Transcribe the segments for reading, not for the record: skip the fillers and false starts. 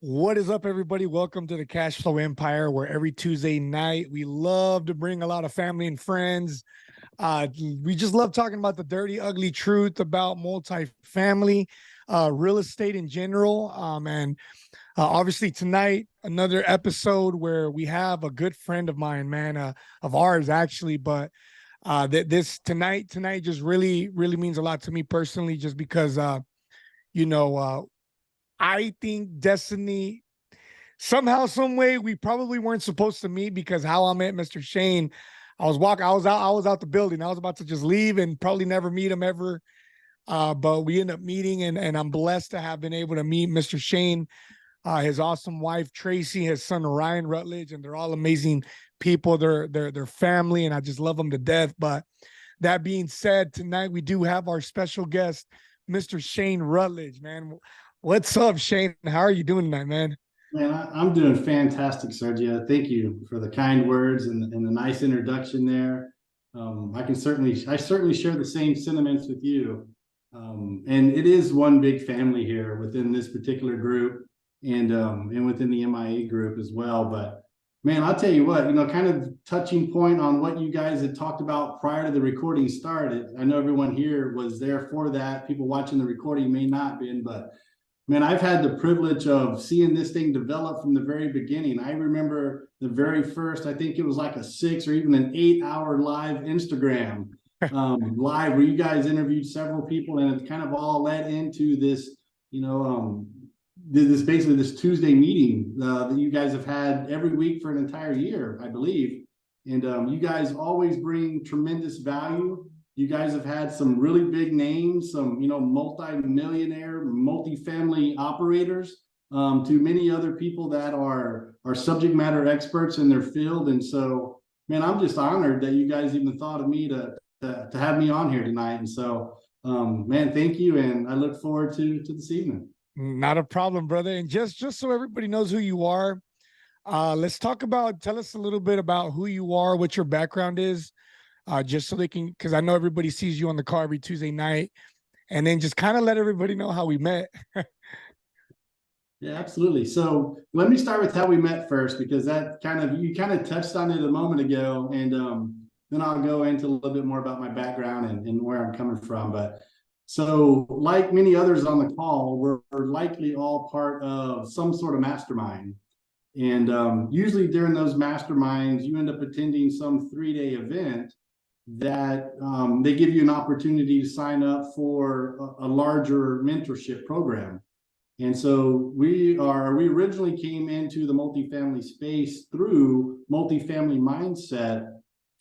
What is up, everybody? Welcome to the Cash Flow Empire, where every Tuesday night we love to bring a lot of family and friends. We just love talking about the dirty, ugly truth about multifamily, real estate in general. And obviously tonight, another episode where we have a good friend of mine, man, of ours actually. But this tonight just really means a lot to me personally, just because you know. Uh, I think destiny somehow, some way, we probably weren't supposed to meet because how I met Mr. Shane. I was out the building. I was about to just leave and probably never meet him ever. But we ended up meeting, and I'm blessed to have been able to meet Mr. Shane, his awesome wife Tracy, his son Ryan Rutledge, and they're all amazing people. They're family, and I just love them to death. But that being said, tonight we do have our special guest, Mr. Shane Rutledge. Man, what's up, Shane? How are you doing tonight, man? Man, I'm doing fantastic, Sergio. Thank you for the kind words and the nice introduction there. I certainly share the same sentiments with you. And it is one big family here within this particular group and within the MIA group as well. But man, I'll tell you what, kind of touching point on what you guys had talked about prior to the recording started. I know everyone here was there for that. People watching the recording may not have been, but man, I've had the privilege of seeing this thing develop from the very beginning. I remember the very first, I think it was like a 6 or even an 8 hour live Instagram live where you guys interviewed several people, and it kind of all led into this, this basically this Tuesday meeting that you guys have had every week for an entire year, I believe. And you guys always bring tremendous value. You guys have had some really big names, some, multi-millionaire, multi-family operators, to many other people that are subject matter experts in their field. And so, man, I'm just honored that you guys even thought of me to have me on here tonight. And so, man, thank you. And I look forward to this evening. Not a problem, brother. And just so everybody knows who you are, tell us a little bit about who you are, what your background is, just so they can, because I know everybody sees you on the car every Tuesday night, and then just kind of let everybody know how we met. Yeah, absolutely. So let me start with how we met first, because you kind of touched on it a moment ago, and then I'll go into a little bit more about my background and where I'm coming from. But so, like many others on the call, we're likely all part of some sort of mastermind. And usually during those masterminds, you end up attending some 3-day event that they give you an opportunity to sign up for a larger mentorship program. And so we originally came into the multifamily space through multifamily mindset.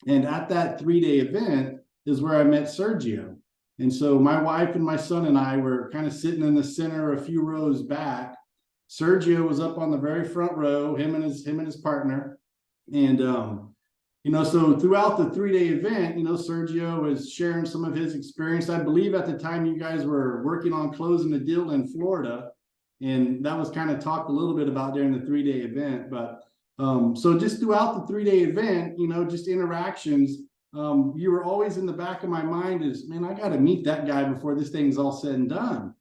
And at that 3-day event is where I met Sergio. And so my wife and my son and I were kind of sitting in the center, a few rows back. Sergio was up on the very front row, him and his partner. And so throughout the 3-day event, Sergio was sharing some of his experience. I believe at the time you guys were working on closing a deal in Florida, and that was kind of talked a little bit about during the 3-day event. But so just throughout the 3-day event, just interactions, you were always in the back of my mind is, man, I got to meet that guy before this thing's all said and done.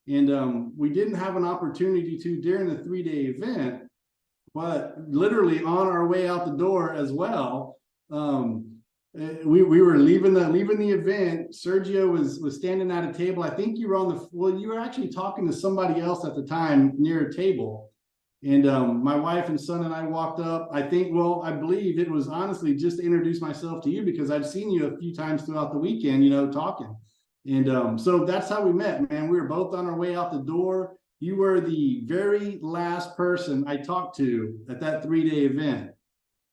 And we didn't have an opportunity to during the 3-day event, but literally on our way out the door as well, we were leaving the event. Sergio was standing at a table. I think you were you were actually talking to somebody else at the time near a table. And my wife and son and I walked up. I believe it was honestly just to introduce myself to you, because I've seen you a few times throughout the weekend, talking. And so that's how we met, man. We were both on our way out the door. You were the very last person I talked to at that 3-day event.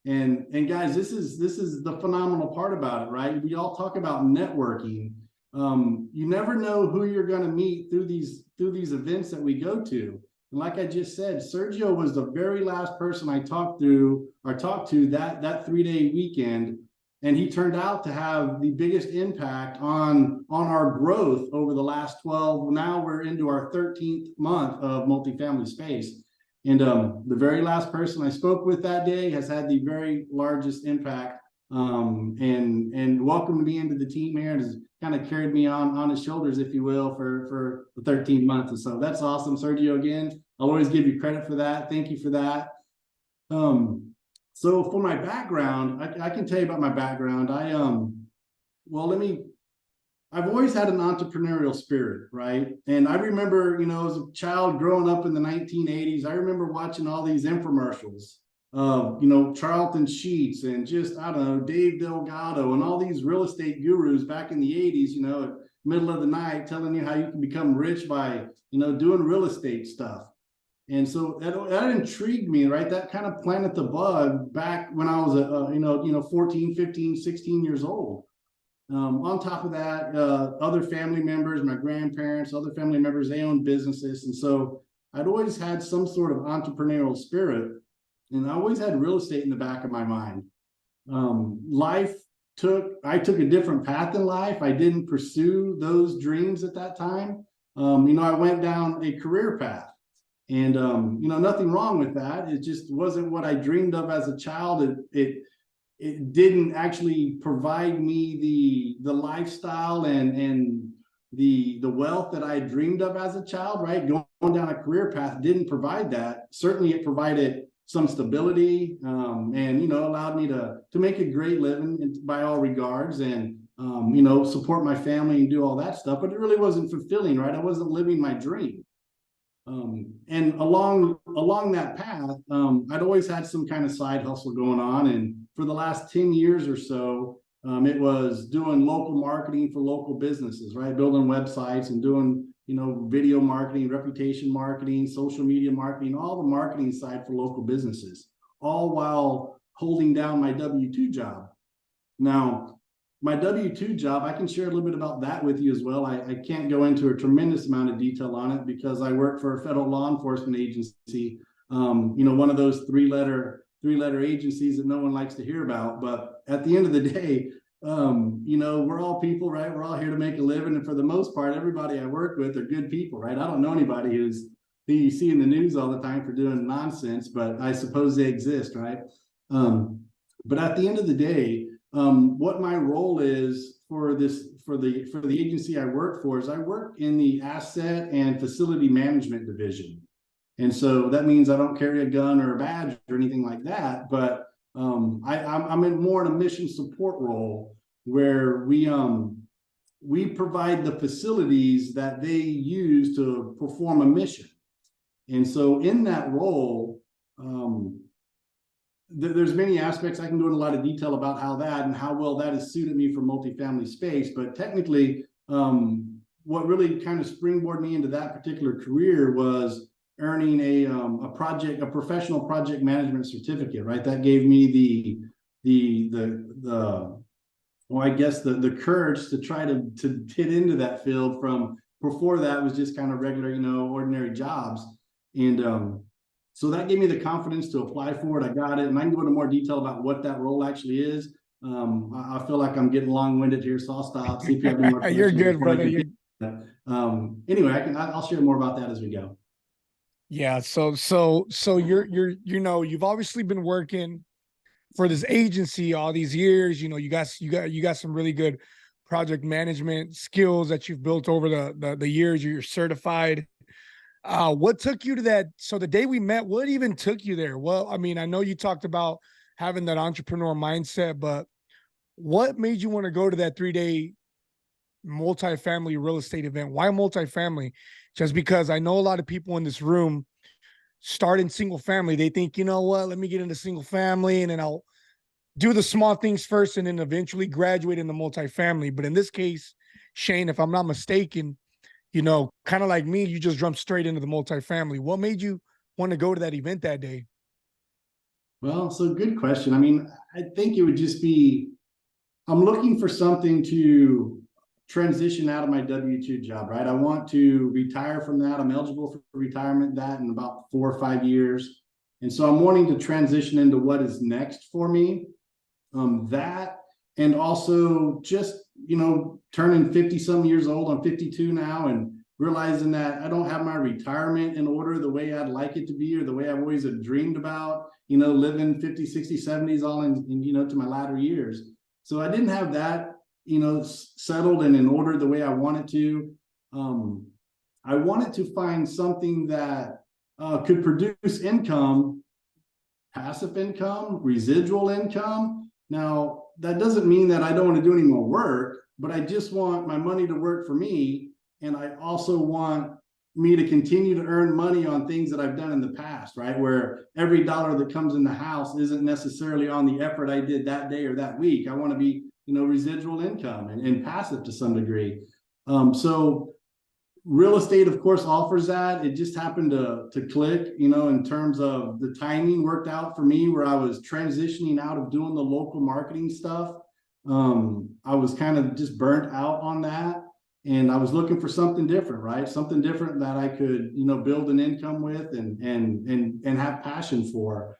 And guys, this is the phenomenal part about it, right? We all talk about networking. You never know who you're going to meet through these events that we go to. And like I just said, Sergio was the very last person I talked to that 3-day weekend. And he turned out to have the biggest impact on our growth over the last 12. Now we're into our 13th month of multifamily space. And the very last person I spoke with that day has had the very largest impact, and welcomed me into the team here, and has kind of carried me on his shoulders, if you will, for 13 months. And so that's awesome. Sergio, again, I'll always give you credit for that. Thank you for that. So for my background, I can tell you about my background. I've always had an entrepreneurial spirit, right? And I remember, as a child growing up in the 1980s, I remember watching all these infomercials of, Charlton Sheets and just, I don't know, Dave Delgado and all these real estate gurus back in the 80s, at middle of the night, telling you how you can become rich by, doing real estate stuff. And so that intrigued me, right? That kind of planted the bug back when I was, 14, 15, 16 years old. On top of that, other family members, my grandparents, other family members, they own businesses. And so I'd always had some sort of entrepreneurial spirit, and I always had real estate in the back of my mind. I took a different path in life. I didn't pursue those dreams at that time. I went down a career path. And, nothing wrong with that. It just wasn't what I dreamed of as a child. It didn't actually provide me the lifestyle and the wealth that I dreamed of as a child, right? Going down a career path didn't provide that. Certainly it provided some stability, and, allowed me to make a great living by all regards, and, support my family and do all that stuff, but it really wasn't fulfilling, right? I wasn't living my dream. And along that path, I'd always had some kind of side hustle going on. And for the last 10 years or so, it was doing local marketing for local businesses, right? Building websites and doing, video marketing, reputation marketing, social media marketing, all the marketing side for local businesses, all while holding down my W-2 job. Now, my W-2 job, I can share a little bit about that with you as well. I can't go into a tremendous amount of detail on it because I work for a federal law enforcement agency, one of those three-letter agencies that no one likes to hear about. But at the end of the day, we're all people, right? We're all here to make a living. And for the most part, everybody I work with are good people, right? I don't know anybody who you see in the news all the time for doing nonsense, but I suppose they exist, right? But at the end of the day, what my role is for the agency I work for is I work in the asset and facility management division. And so that means I don't carry a gun or a badge or anything like that, but I'm more in a mission support role where we provide the facilities that they use to perform a mission. And so in that role, there's many aspects. I can go into a lot of detail about how that and how well that has suited me for multifamily space. But technically, what really kind of springboarded me into that particular career was earning a professional project management certificate, right? That gave me the courage to try to get into that field. From before that was just kind of regular, ordinary jobs. And so that gave me the confidence to apply for it. I got it. And I can go into more detail about what that role actually is. I feel like I'm getting long-winded here, so I'll stop. See if you have any more questions. You're good, brother. Anyway, I'll share more about that as we go. Yeah. So you've obviously been working for this agency all these years. You got some really good project management skills that you've built over the years. You're certified. What took you to that? So the day we met, what even took you there? Well, I mean, I know you talked about having that entrepreneur mindset, but what made you want to go to that 3-day multifamily real estate event? Why multifamily? Just because I know a lot of people in this room start in single family. They think, let me get into single family and then I'll do the small things first and then eventually graduate into multifamily. But in this case, Shane, if I'm not mistaken, kind of like me, you just jumped straight into the multifamily. What made you want to go to that event that day? Well, so good question. I mean, I think it would just be, I'm looking for something to transition out of my W-2 job, right? I want to retire from that. I'm eligible for retirement that in about 4 or 5 years. And so I'm wanting to transition into what is next for me. That, and also just, turning 50 some years old. I'm 52 now, and realizing that I don't have my retirement in order the way I'd like it to be, or the way I've always dreamed about, living 50, 60, 70s all in to my latter years. So I didn't have that, settled and in order the way I wanted to. I wanted to find something that could produce income, passive income, residual income. Now, that doesn't mean that I don't want to do any more work, but I just want my money to work for me. And I also want me to continue to earn money on things that I've done in the past, right? Where every dollar that comes in the house isn't necessarily on the effort I did that day or that week. I want to be, residual income and passive to some degree. So real estate, of course, offers that. It just happened to click, in terms of the timing worked out for me where I was transitioning out of doing the local marketing stuff. I was kind of just burnt out on that. And I was looking for something different, right? Something different that I could, build an income with and have passion for.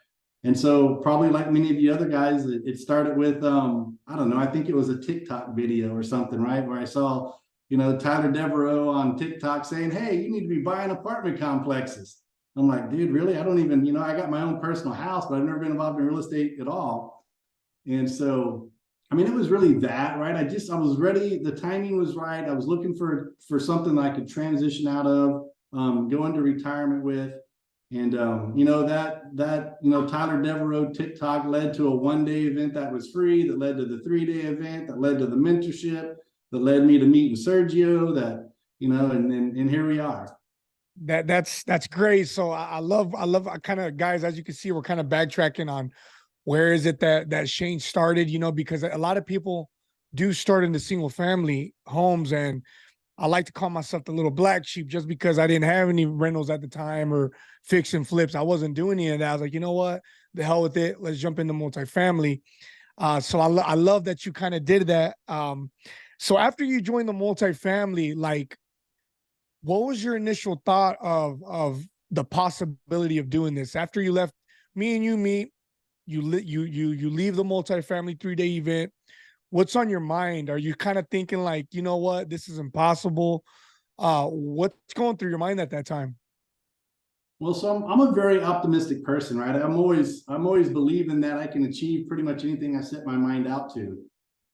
And so probably like many of the other guys, it started with, I don't know, I think it was a TikTok video or something, right? Where I saw, Tyler Devereaux on TikTok saying, hey, you need to be buying apartment complexes. I'm like, dude, really? I don't even, I got my own personal house, but I've never been involved in real estate at all. And so, I mean, it was really that, right? I was ready. The timing was right. I was looking for something that I could transition out of, go into retirement with. And, Tyler Devereaux TikTok led to a one-day event that was free, that led to the 3-day event, that led to the mentorship, that led me to meeting Sergio, that, and here we are. That's great. So I love kind of, guys, as you can see, we're kind of backtracking on where is it that Shane started, because a lot of people do start in the single family homes, and I like to call myself the little black sheep just because I didn't have any rentals at the time or fix and flips. I wasn't doing any of that. I was like, you know what? The hell with it. Let's jump into multifamily. So I love that you kind of did that. So after you joined the multifamily, like, what was your initial thought of the possibility of doing this? After you left, me and you meet, you leave the multifamily 3-day event. What's on your mind? Are you kind of thinking like, you know what, this is impossible? What's going through your mind at that time? Well, so I'm a very optimistic person, right? I'm always believing that I can achieve pretty much anything I set my mind out to.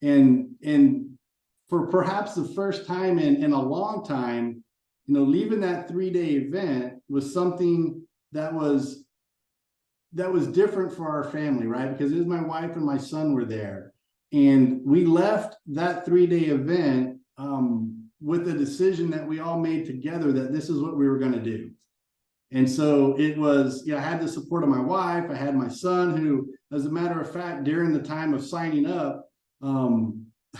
And for perhaps the first time in a long time, leaving that 3-day event was something that was different for our family, right? Because it was my wife and my son were there. And we left that 3-day event with a decision that we all made together that this is what we were going to do. And so it was, I had the support of my wife. I had my son who, as a matter of fact, during the time of signing up,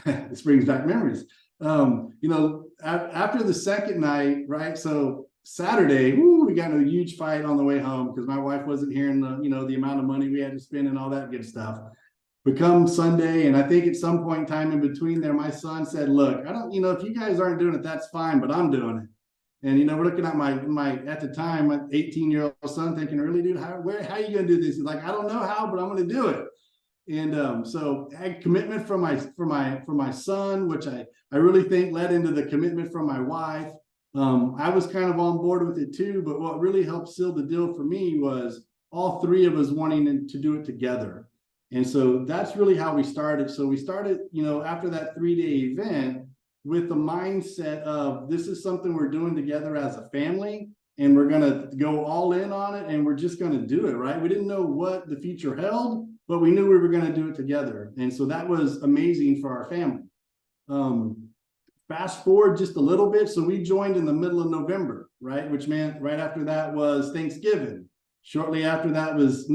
this brings back memories. After the second night, right? So Saturday, we got in a huge fight on the way home because my wife wasn't hearing the amount of money we had to spend and all that good stuff. Become Sunday, and I think at some point in time in between there, my son said, look, I don't, if you guys aren't doing it, that's fine, but I'm doing it. And we're looking at my at the time, my 18-year-old son thinking, really, dude, how are you gonna do this? He's like, I don't know how, but I'm gonna do it. And so I had commitment from my son, which I really think led into the commitment from my wife. I was kind of on board with it too, but what really helped seal the deal for me was all three of us wanting to do it together. And so that's really how we started. So we started, after that 3-day event with the mindset of this is something we're doing together as a family, and we're going to go all in on it, and we're just going to do it, right? We didn't know what the future held, but we knew we were going to do it together. And so that was amazing for our family. Fast forward just a little bit. So we joined in the middle of November, right? Which meant right after that was Thanksgiving. Shortly after that was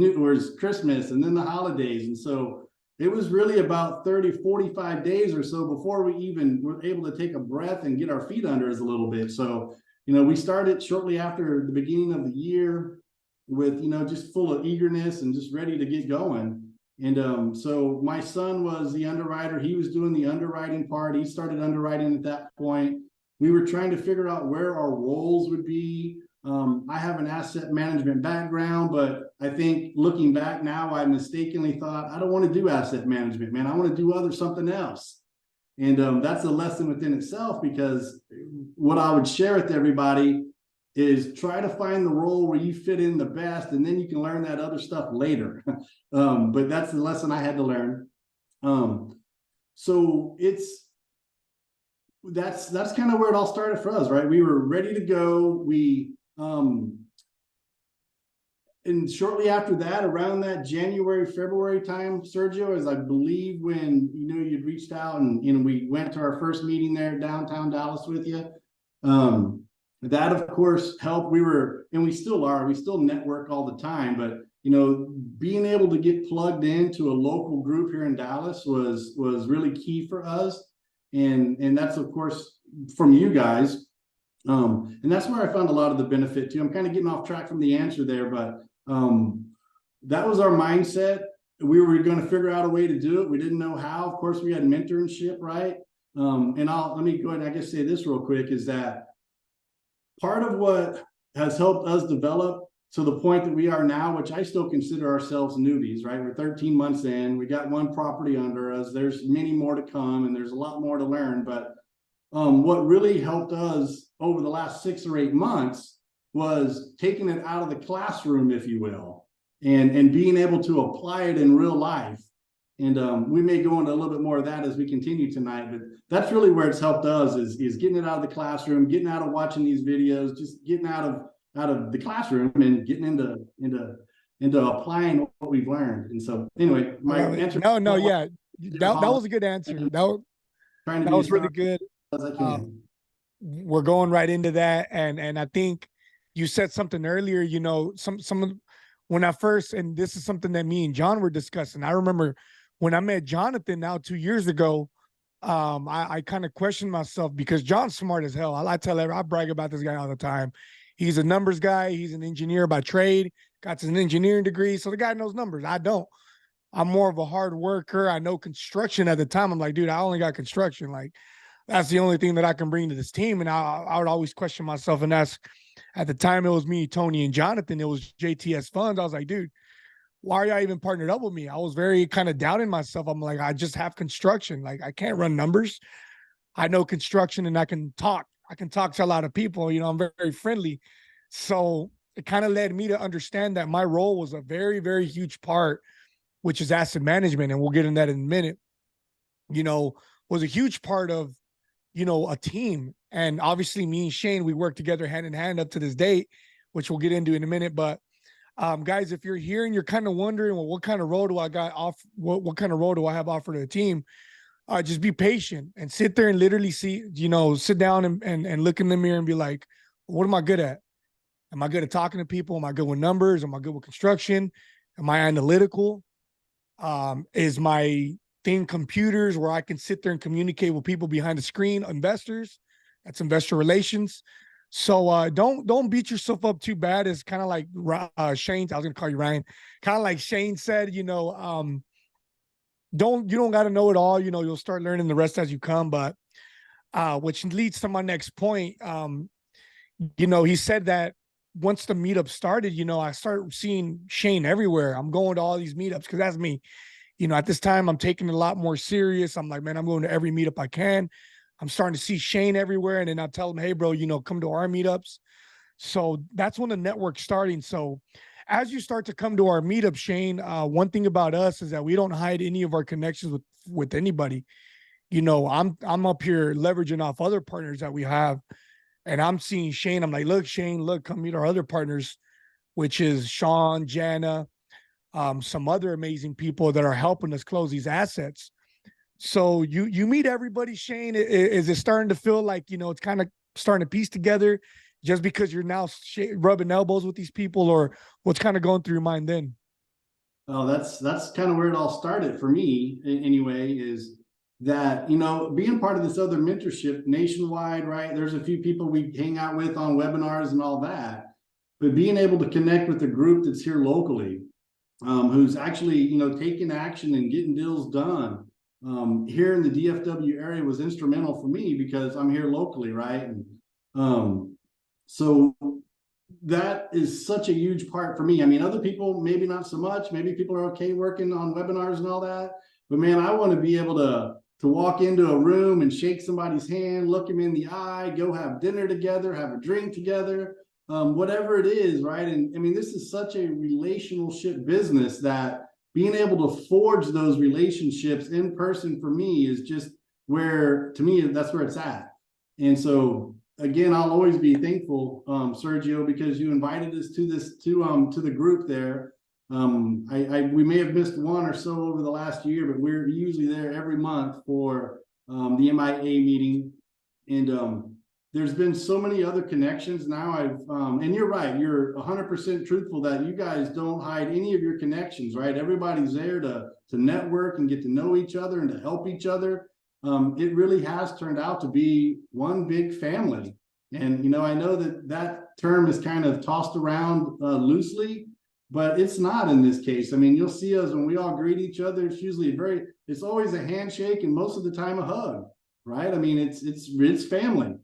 Christmas, and then the holidays. And so it was really about 30, 45 days or so before we even were able to take a breath and get our feet under us a little bit. So, we started shortly after the beginning of the year with, just full of eagerness and just ready to get going. And so my son was the underwriter. He was doing the underwriting part. He started underwriting at that point. We were trying to figure out where our roles would be. I have an asset management background, but I think looking back now, I mistakenly thought, I don't want to do asset management, man. I want to do something else. And that's a lesson within itself, because what I would share with everybody is try to find the role where you fit in the best, and then you can learn that other stuff later. But that's the lesson I had to learn. So that's kind of where it all started for us, right? We were ready to go. and shortly after that, around that January, February time, Sergio, is I believe when you'd reached out and we went to our first meeting there downtown Dallas with you. That of course helped. We still are. We still network all the time, but being able to get plugged into a local group here in Dallas was really key for us, and that's of course from you guys. And that's where I found a lot of the benefit too. I'm kind of getting off track from the answer there, but that was our mindset. We were going to figure out a way to do it. We didn't know how. Of course, we had mentorship, right? And let me go ahead and I guess say this real quick is that part of what has helped us develop to the point that we are now, which I still consider ourselves newbies, right? We're 13 months in. We got one property under us. There's many more to come, and there's a lot more to learn. But what really helped us over the last 6 or 8 months was taking it out of the classroom, if you will, and being able to apply it in real life. And we may go into a little bit more of that as we continue tonight, but that's really where it's helped us is getting it out of the classroom, getting out of watching these videos, just getting out of the classroom and getting into applying what we've learned. And so anyway, my answer. Yeah, that was a good answer. That was really good. As I can. We're going right into that, and I think you said something earlier. Some of when I first, and this is something that me and John were discussing. I remember when I met Jonathan now 2 years ago. I kind of questioned myself because John's smart as hell. I brag about this guy all the time. He's a numbers guy. He's an engineer by trade. Got an engineering degree, so the guy knows numbers. I don't. I'm more of a hard worker. I know construction at the time. I'm like, dude, I only got construction. Like, that's the only thing that I can bring to this team. And I would always question myself and ask, at the time, it was me, Tony, and Jonathan. It was JTS Funds. I was like, dude, why are y'all even partnered up with me? I was very kind of doubting myself. I'm like, I just have construction. Like, I can't run numbers. I know construction and I can talk. I can talk to a lot of people. I'm very, very friendly. So it kind of led me to understand that my role was a very, very huge part, which is asset management. And we'll get in that in a minute, was a huge part of, a team. And obviously me and Shane, we work together hand in hand up to this date, which we'll get into in a minute. But guys, if you're here and you're kind of wondering, well, what kind of role do I got off? What kind of role do I have offered to the team? Just be patient and sit there and literally sit down and look in the mirror and be like, what am I good at? Am I good at talking to people? Am I good with numbers? Am I good with construction? Am I analytical? Is my thing computers where I can sit there and communicate with people behind the screen, investors? That's investor relations. So don't beat yourself up too bad. It's kind of like Shane. I was gonna call you Ryan. Kind of like Shane said. You don't got to know it all. You'll start learning the rest as you come. But which leads to my next point. He said that once the meetup started, I started seeing Shane everywhere. I'm going to all these meetups because that's me. At this time, I'm taking it a lot more serious. I'm like, man, I'm going to every meetup I can. I'm starting to see Shane everywhere. And then I'll tell him, hey, bro, come to our meetups. So that's when the network's starting. So as you start to come to our meetup, Shane, one thing about us is that we don't hide any of our connections with anybody. I'm up here leveraging off other partners that we have. And I'm seeing Shane. I'm like, look, Shane, come meet our other partners, which is Sean, Jana, some other amazing people that are helping us close these assets. So you meet everybody, Shane. Is it starting to feel like, it's kind of starting to piece together just because you're now rubbing elbows with these people, or what's kind of going through your mind then? Oh, that's kind of where it all started for me anyway, is that, being part of this other mentorship nationwide, right? There's a few people we hang out with on webinars and all that, but being able to connect with a group that's here locally, who's actually, taking action and getting deals done here in the DFW area was instrumental for me because I'm here locally, right? And so that is such a huge part for me. I mean, other people, maybe not so much. Maybe people are okay working on webinars and all that. But man, I want to be able to walk into a room and shake somebody's hand, look them in the eye, go have dinner together, have a drink together, whatever it is, right? And I mean, this is such a relationship business that being able to forge those relationships in person for me is just where, to me, that's where it's at. And so again, I'll always be thankful, Sergio, because you invited us to the group there. We may have missed one or so over the last year, but we're usually there every month for the MIA meeting. And there's been so many other connections now. And you're right, you're 100% truthful that you guys don't hide any of your connections, right? Everybody's there to network and get to know each other and to help each other. It really has turned out to be one big family. And, I know that term is kind of tossed around loosely, but it's not in this case. I mean, you'll see us when we all greet each other. It's usually it's always a handshake and most of the time a hug, right? I mean, it's family.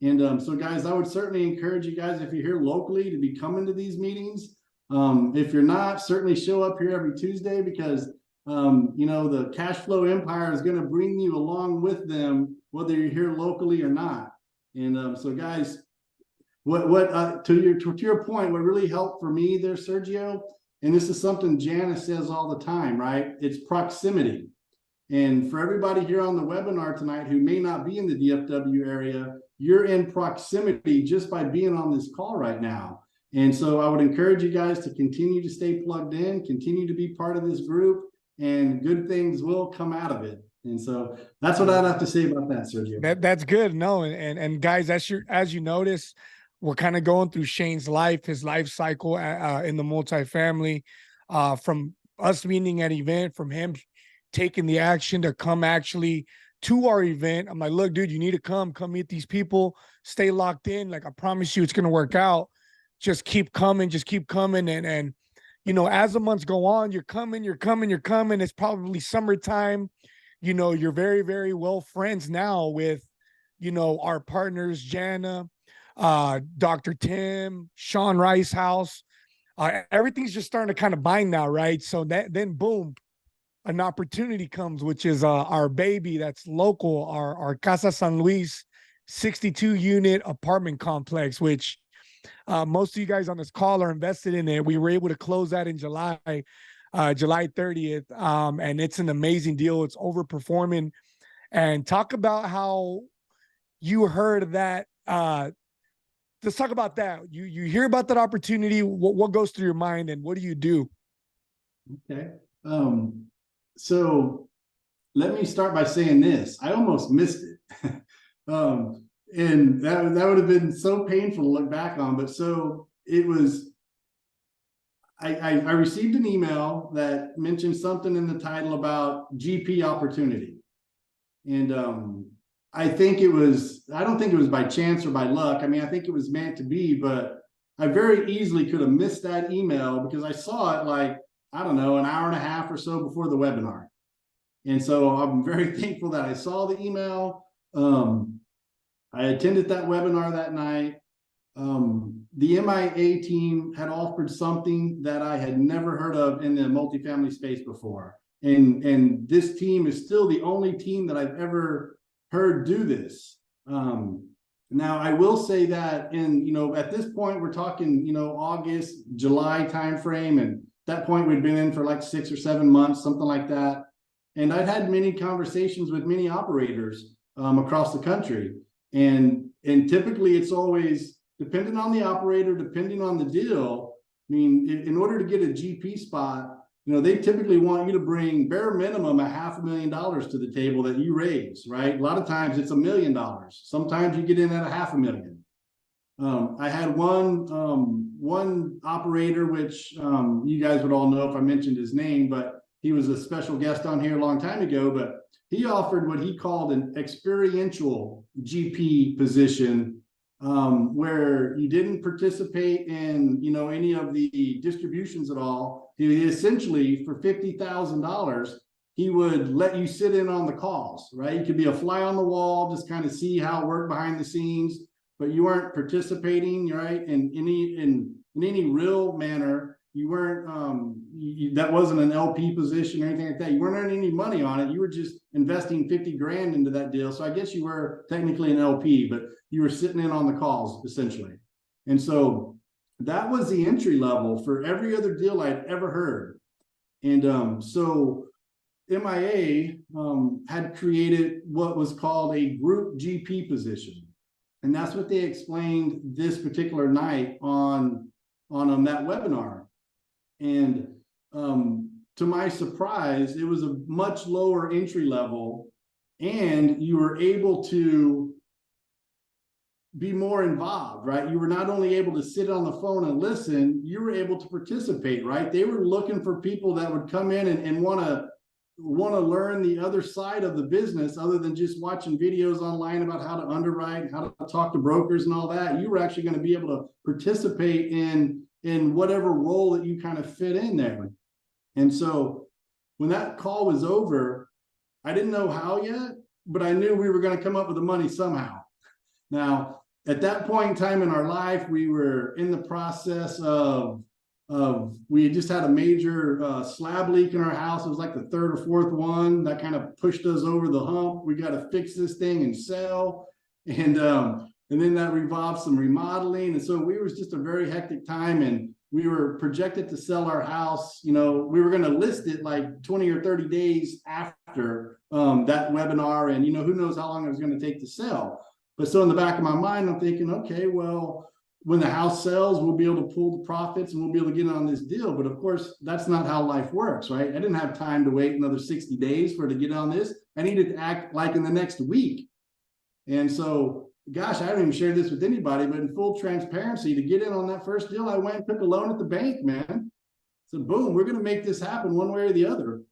And so guys, I would certainly encourage you guys, if you're here locally, to be coming to these meetings. If you're not, certainly show up here every Tuesday, because the cash flow empire is going to bring you along with them, whether you're here locally or not. And so guys, to your point, what really helped for me there, Sergio, and this is something Janice says all the time, right? It's proximity. And for everybody here on the webinar tonight who may not be in the DFW area, you're in proximity just by being on this call right now. And so I would encourage you guys to continue to stay plugged in, continue to be part of this group, and good things will come out of it. And so that's what I'd have to say about that, Sergio. That's good. No, and guys, as you notice, we're kind of going through Shane's life, his life cycle in the multifamily, from us meeting at event, from him taking the action to come actually to our event. I'm like, look, dude, you need to come meet these people, stay locked in. Like, I promise you it's going to work out. Just keep coming. And, as the months go on, you're coming. It's probably summertime. You're very, very well friends now with, our partners, Jana, Dr. Tim, Sean Rice House. Everything's just starting to kind of bind now, right? So then boom, an opportunity comes, which is our baby that's local, our Casa San Luis 62 unit apartment complex, which most of you guys on this call are invested in it. We were able to close that in July 30th. And it's an amazing deal. It's overperforming. And talk about how you heard that. Let's talk about that. You hear about that opportunity. What goes through your mind, and what do you do? Okay. So let me start by saying this. I almost missed it. And that would have been so painful to look back on. But so it was, I received an email that mentioned something in the title about GP opportunity. And I don't think it was by chance or by luck. I mean, I think it was meant to be, but I very easily could have missed that email because I saw it like, I don't know, an hour and a half or so before the webinar. And so I'm very thankful that I saw the email. I attended that webinar that night. The MIA team had offered something that I had never heard of in the multifamily space before. And this team is still the only team that I've ever heard do this. Now, I will say that at this point, we're talking, August, July timeframe. And at that point, we'd been in for like 6 or 7 months, something like that. And I'd had many conversations with many operators across the country. And typically it's always depending on the operator, depending on the deal. I mean, in order to get a GP spot, they typically want you to bring bare minimum $500,000 to the table that you raise, right? A lot of times it's $1 million. Sometimes you get in at $500,000. I had one operator, which you guys would all know if I mentioned his name, but he was a special guest on here a long time ago, but he offered what he called an experiential GP position, where you didn't participate in, any of the distributions at all. He essentially, for $50,000, he would let you sit in on the calls, right? You could be a fly on the wall, just kind of see how it worked behind the scenes, but you weren't participating, right? In any real manner. You weren't, that wasn't an LP position or anything like that. You weren't earning any money on it. You were just investing 50 grand into that deal. So I guess you were technically an LP, but you were sitting in on the calls essentially. And so that was the entry level for every other deal I'd ever heard. And so MIA had created what was called a group GP position. And that's what they explained this particular night on that webinar. And to my surprise, it was a much lower entry level, and you were able to be more involved, right? You were not only able to sit on the phone and listen, you were able to participate, right? They were looking for people that would come in and want to learn the other side of the business, other than just watching videos online about how to underwrite, how to talk to brokers and all that. You were actually going to be able to participate in whatever role that you kind of fit in there. And so when that call was over, I didn't know how yet, but I knew we were going to come up with the money somehow. Now, at that point in time in our life, we were in the process of we just had a major slab leak in our house. It was like the third or fourth one that kind of pushed us over the hump. We got to fix this thing and sell. And then that revolved some remodeling. And so we was just a very hectic time, and we were projected to sell our house. You know, we were going to list it like 20 or 30 days after that webinar. And, you know, who knows how long it was going to take to sell. But so in the back of my mind, I'm thinking, okay, well, when the house sells, we'll be able to pull the profits and we'll be able to get on this deal. But of course, that's not how life works, right? I didn't have time to wait another 60 days for it to get on this. I needed to act like in the next week. And so, gosh, I haven't even shared this with anybody, but in full transparency, to get in on that first deal, I went and took a loan at the bank, man. So boom, we're going to make this happen one way or the other.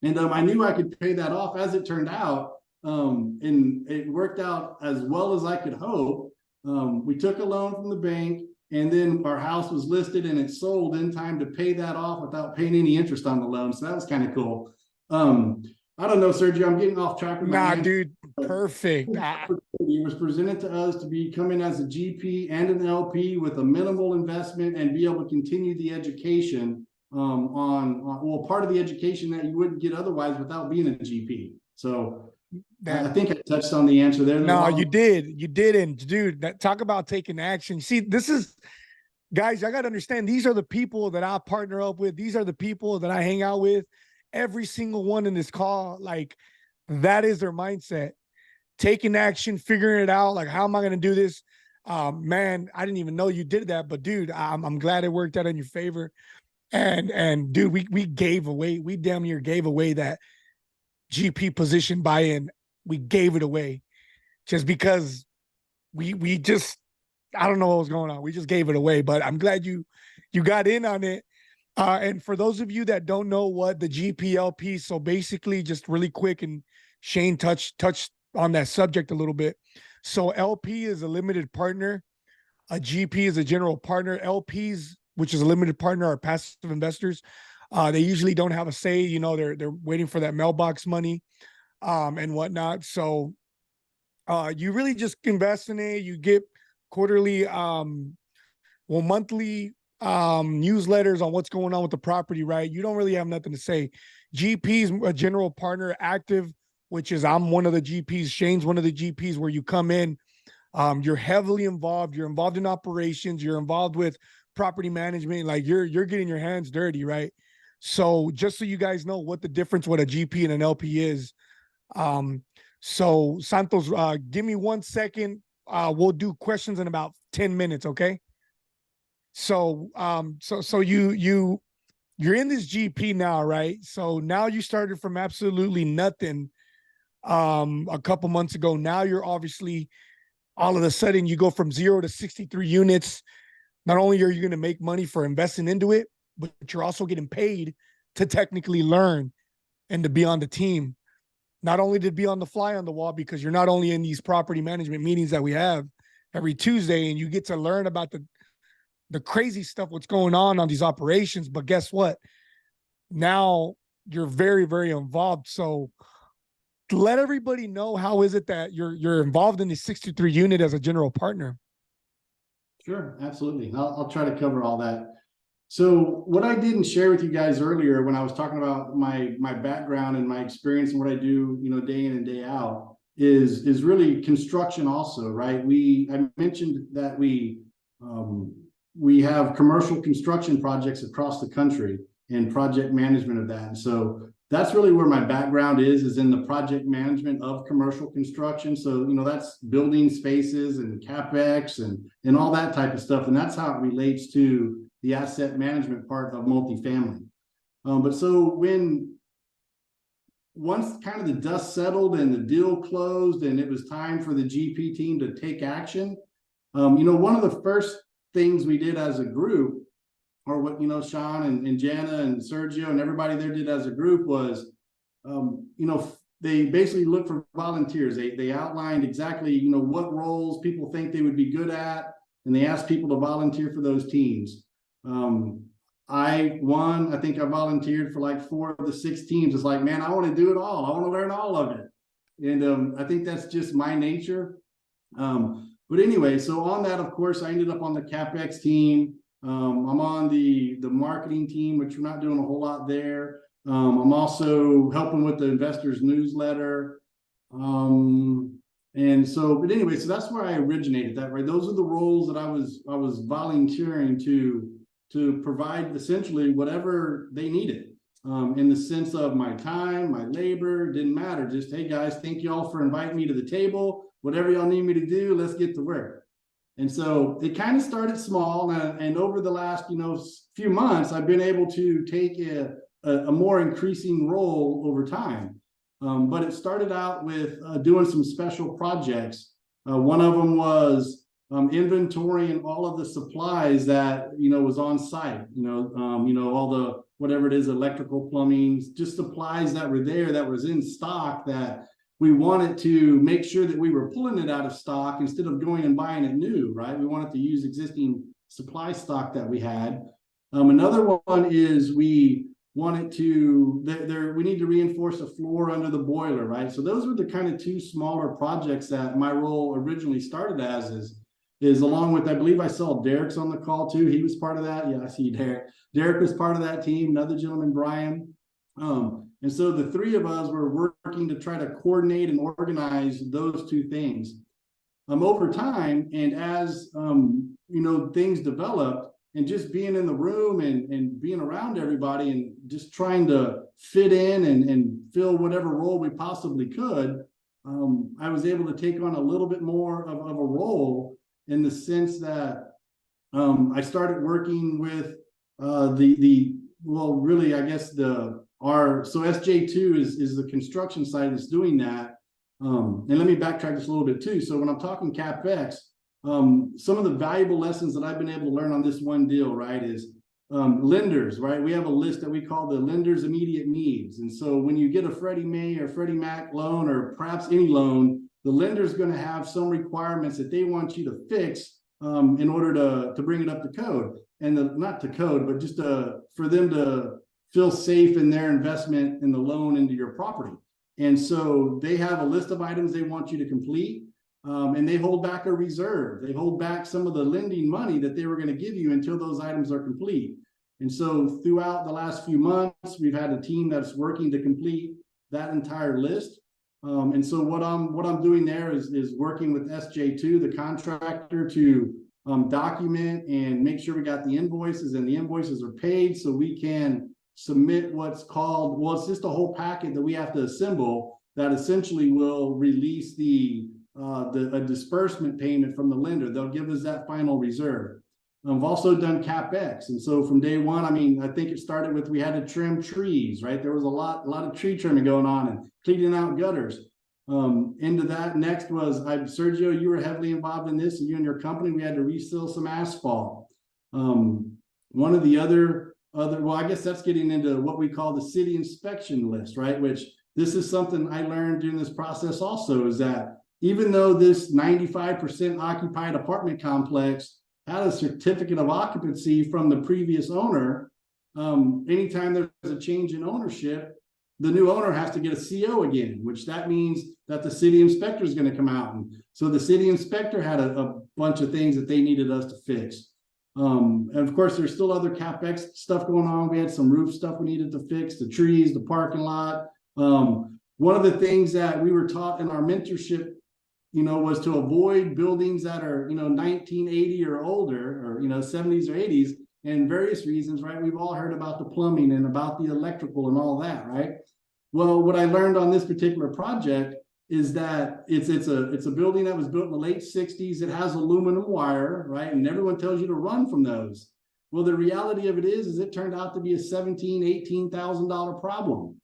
And I knew I could pay that off. As it turned out, and it worked out as well as I could hope. We took a loan from the bank, and then our house was listed and it sold in time to pay that off without paying any interest on the loan. So that was kind of cool. I don't know, Sergio, I'm getting off track. Nah, dude, perfect. It was presented to us to be coming as a GP and an LP with a minimal investment and be able to continue the education on part of the education that you wouldn't get otherwise without being a GP. So I think I touched on the answer there. No, you did. You didn't, dude. Talk about taking action. See, this is, guys, I got to understand, these are the people that I partner up with. These are the people that I hang out with. Every single one in this call, like, that is their mindset. Taking action, figuring it out. Like, how am I going to do this? Man, I didn't even know you did that. But, dude, I'm glad it worked out in your favor. And dude, we gave away, we damn near gave away that GP position buy-in. We gave it away just because we just, I don't know what was going on. We just gave it away, but I'm glad you got in on it. And for those of you that don't know what the GPLP, so basically just really quick, and Shane touched on that subject a little bit. So LP is a limited partner. A GP is a general partner. LPs, which is a limited partner, are passive investors. They usually don't have a say, you know, they're waiting for that mailbox money and whatnot. So you really just invest in it. You get quarterly, monthly newsletters on what's going on with the property, right? You don't really have nothing to say. GP's a general partner, active, which is I'm one of the GPs. Shane's one of the GPs, where you come in, you're heavily involved. You're involved in operations. You're involved with property management. Like you're getting your hands dirty, right? So just so you guys know what the difference, what a GP and an LP is. So Santos, give me 1 second. We'll do questions in about 10 minutes. Okay. So, so you're in this GP now, right? So now you started from absolutely nothing, a couple months ago. Now you're obviously, all of a sudden you go from 0 to 63 units. Not only are you going to make money for investing into it, but you're also getting paid to technically learn and to be on the team. Not only to be on the fly on the wall, because you're not only in these property management meetings that we have every Tuesday, and you get to learn about the crazy stuff, what's going on these operations. But guess what? Now you're very, very involved. So let everybody know, how is it that you're involved in the 63 unit as a general partner? Sure, absolutely. I'll try to cover all that. So what I didn't share with you guys earlier when I was talking about my background and my experience and what I do, you know, day in and day out is really construction also, right? I mentioned that we have commercial construction projects across the country and project management of that. And so that's really where my background is in the project management of commercial construction. So, that's building spaces and CapEx and all that type of stuff. And that's how it relates to the asset management part of multifamily. But so once kind of the dust settled and the deal closed and it was time for the GP team to take action, one of the first things we did as a group, or what, Sean and Jana and Sergio and everybody there did as a group was, they basically looked for volunteers. They outlined exactly, what roles people think they would be good at, and they asked people to volunteer for those teams. I think I volunteered for like 4 of the 6 teams. It's like, man, I want to do it all. I want to learn all of it. And I think that's just my nature. But anyway, so on that, of course, I ended up on the CapEx team. I'm on the marketing team, which we're not doing a whole lot there. I'm also helping with the investors newsletter. And so, but anyway, so that's where I originated that, right? Those are the roles that I was volunteering to provide essentially whatever they needed, in the sense of my time, my labor, didn't matter. Just, hey guys, thank you all for inviting me to the table. Whatever y'all need me to do, let's get to work. And so it kind of started small, and over the last, few months, I've been able to take a more increasing role over time. But it started out with doing some special projects. One of them was inventorying all of the supplies that was on site. All the whatever it is, electrical, plumbing, just supplies that were there that was in stock that we wanted to make sure that we were pulling it out of stock instead of going and buying it new, right? We wanted to use existing supply stock that we had. Another one is we wanted to, we need to reinforce a floor under the boiler, right? So those were the kind of 2 smaller projects that my role originally started as is along with, I believe I saw Derek's on the call too. He was part of that. Yeah, I see Derek. Derek was part of that team, another gentleman, Brian. And so the 3 of us were working to try to coordinate and organize those 2 things. Over time, and as things developed, and just being in the room and being around everybody and just trying to fit in and fill whatever role we possibly could, I was able to take on a little bit more of a role, in the sense that I started working with really, I guess so SJ2 is the construction site that's doing that. And let me backtrack just a little bit too. So when I'm talking CapEx, some of the valuable lessons that I've been able to learn on this one deal, right, is lenders, right? We have a list that we call the lender's immediate needs. And so when you get a Freddie Mae or Freddie Mac loan, or perhaps any loan, the lender's going to have some requirements that they want you to fix in order to bring it up to code. And not to code, but just for them to feel safe in their investment in the loan into your property. And so they have a list of items they want you to complete, and they hold back a reserve. They hold back some of the lending money that they were going to give you until those items are complete. And so throughout the last few months, we've had a team that's working to complete that entire list. And so what I'm doing there is working with SJ2, the contractor, to document and make sure we got the invoices, and the invoices are paid, so we can submit what's called, it's just a whole packet that we have to assemble that essentially will release a disbursement payment from the lender. They'll give us that final reserve. I've also done CapEx. And so from day one, I think it started with, we had to trim trees, right? There was a lot of tree trimming going on and cleaning out gutters. Into that, next was, Sergio, you were heavily involved in this, and you and your company, we had to reseal some asphalt. One of the other, I guess that's getting into what we call the city inspection list, right? Which this is something I learned during this process also, is that even though this 95% occupied apartment complex had a certificate of occupancy from the previous owner, anytime there's a change in ownership, the new owner has to get a CO again, which that means that the city inspector is going to come out. And so the city inspector had a bunch of things that they needed us to fix. And of course, there's still other CapEx stuff going on. We had some roof stuff we needed to fix, the trees, the parking lot. One of the things that we were taught in our mentorship, was to avoid buildings that are, 1980 or older, or, 70s or 80s, and various reasons, right? We've all heard about the plumbing and about the electrical and all that, right? Well, what I learned on this particular project is that it's a building that was built in the late 60s. It has aluminum wire, right? And everyone tells you to run from those. Well, the reality of it is it turned out to be a $17,000-$18,000 problem.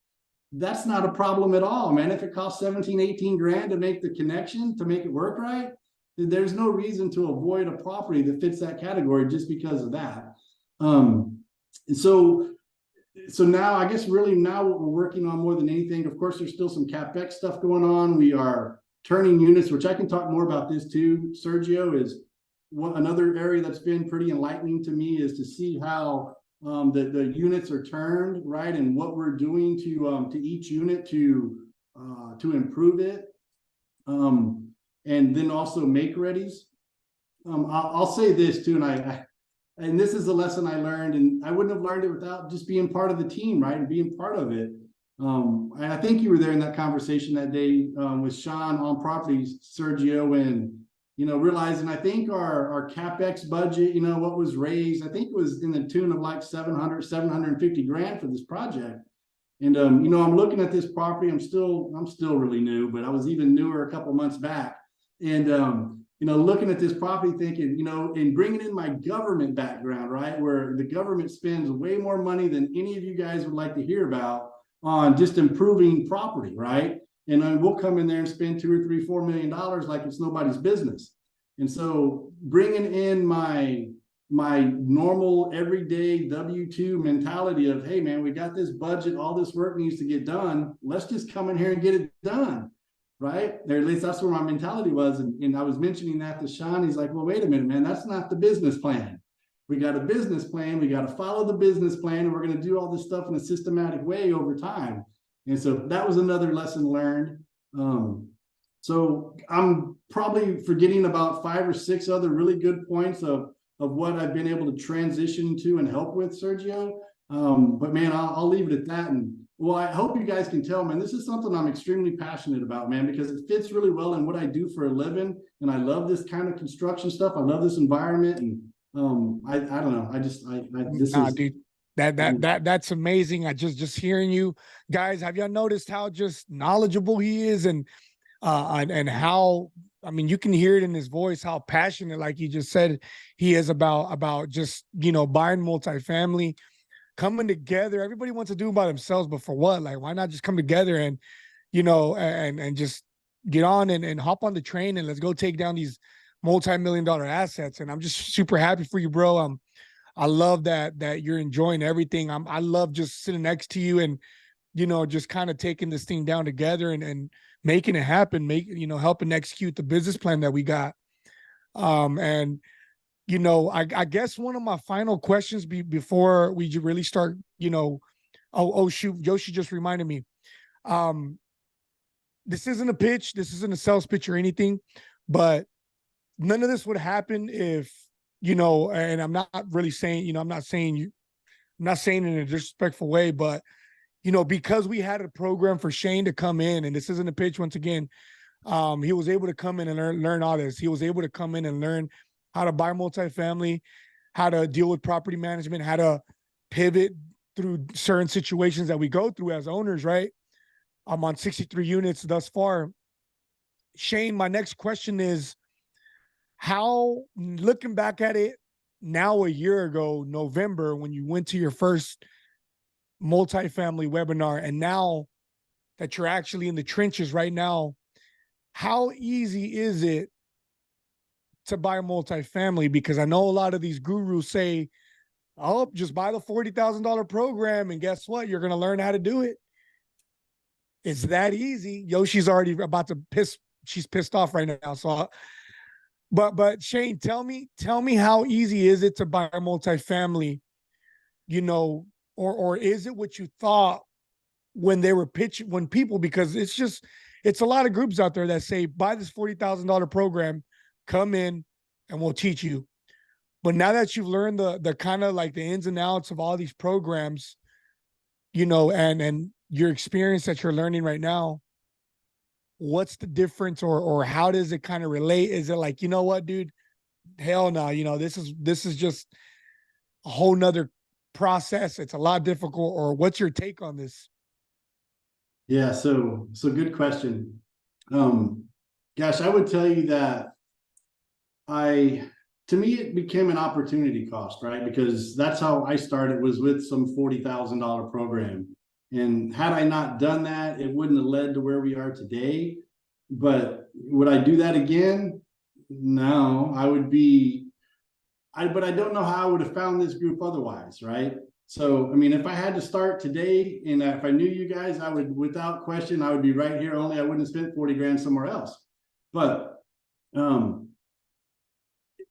That's not a problem at all, man. If it costs 17, 18 grand to make the connection, to make it work right, there's no reason to avoid a property that fits that category just because of that. And so now I guess really now what we're working on more than anything, of course, there's still some CapEx stuff going on. We are turning units, which I can talk more about this too, Sergio, is another area that's been pretty enlightening to me is to see how the units are turned, right? And what we're doing to each unit to improve it. And then also make readies. I'll say this too, and this is a lesson I learned, and I wouldn't have learned it without just being part of the team, right? And being part of it. And I think you were there in that conversation that day with Sean on properties, Sergio, and realizing I think our CapEx budget, what was raised, I think it was in the tune of like 750 grand for this project. And I'm looking at this property. I'm still really new, but I was even newer a couple months back. And looking at this property thinking, and bringing in my government background, right, where the government spends way more money than any of you guys would like to hear about on just improving property, right? And then we'll come in there and spend $2 or $3, $4 million like it's nobody's business. And so bringing in my normal everyday W-2 mentality of, hey man, we got this budget, all this work needs to get done. Let's just come in here and get it done. Right? Or at least that's where my mentality was. And I was mentioning that to Sean. He's like, well, wait a minute, man, that's not the business plan. We got a business plan. We got to follow the business plan. And we're going to do all this stuff in a systematic way over time. And so that was another lesson learned. So I'm probably forgetting about 5 or 6 other really good points of what I've been able to transition to and help with, Sergio. But man, I'll leave it at that. And well, I hope you guys can tell, man, this is something I'm extremely passionate about, man, because it fits really well in what I do for a living. And I love this kind of construction stuff. I love this environment. And I don't know. Dude, that's amazing. I just hearing you guys, have y'all noticed how just knowledgeable he is and how, I mean, you can hear it in his voice, how passionate, like you just said, he is about just, buying multifamily, coming together. Everybody wants to do by themselves, but for what? Like, why not just come together and, and just get on and hop on the train and let's go take down these multi-million-dollar assets. And I'm just super happy for you, bro. I love that you're enjoying everything. I love just sitting next to you and, just kind of taking this thing down together and making it happen, helping execute the business plan that we got. And I guess one of my final questions before we really start, oh shoot, Yoshi just reminded me. This isn't a pitch, this isn't a sales pitch or anything, but none of this would happen if, and I'm not really saying, I'm not saying in a disrespectful way, but because we had a program for Shane to come in, and this isn't a pitch once again, he was able to come in and learn all this. He was able to come in and learn how to buy multifamily, how to deal with property management, how to pivot through certain situations that we go through as owners, right? I'm on 63 units thus far. Shane, my next question is, how, looking back at it now a year ago, November, when you went to your first multifamily webinar, and now that you're actually in the trenches right now, how easy is it to buy a multifamily? Because I know a lot of these gurus say, oh, just buy the $40,000 program, and guess what? You're going to learn how to do it. It's that easy. Yoshi's already about to she's pissed off right now. So, but Shane, tell me how easy is it to buy a multifamily, or is it what you thought when they were pitching, when people, because it's a lot of groups out there that say, buy this $40,000 program, come in and we'll teach you. But now that you've learned the kind of like the ins and outs of all these programs, and your experience that you're learning right now, what's the difference, or how does it kind of relate? Is it like, what, dude, hell no, this is just a whole nother process. It's a lot difficult, or what's your take on this? Yeah, so good question. Gosh, I would tell you that to me, it became an opportunity cost, right? Because that's how I started, was with some $40,000 program. And had I not done that, it wouldn't have led to where we are today. But would I do that again? No, but I don't know how I would have found this group otherwise, right? So, I mean, if I had to start today and if I knew you guys, I would, without question, I would be right here. Only I wouldn't have spent 40 grand somewhere else. But,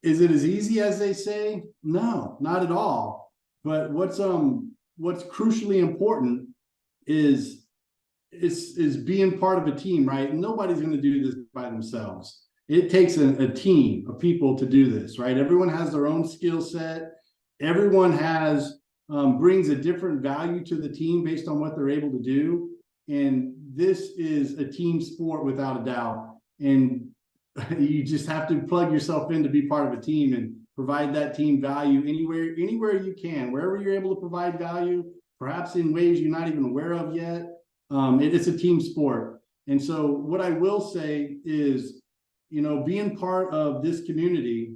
is it as easy as they say? No, not at all. But what's crucially important is being part of a team, right? Nobody's going to do this by themselves. It takes a team of people to do this, right? Everyone has their own skill set. Everyone has brings a different value to the team based on what they're able to do. And this is a team sport without a doubt. And you just have to plug yourself in to be part of a team and provide that team value anywhere you can, wherever you're able to provide value, perhaps in ways you're not even aware of yet. It's a team sport. And so what I will say is, being part of this community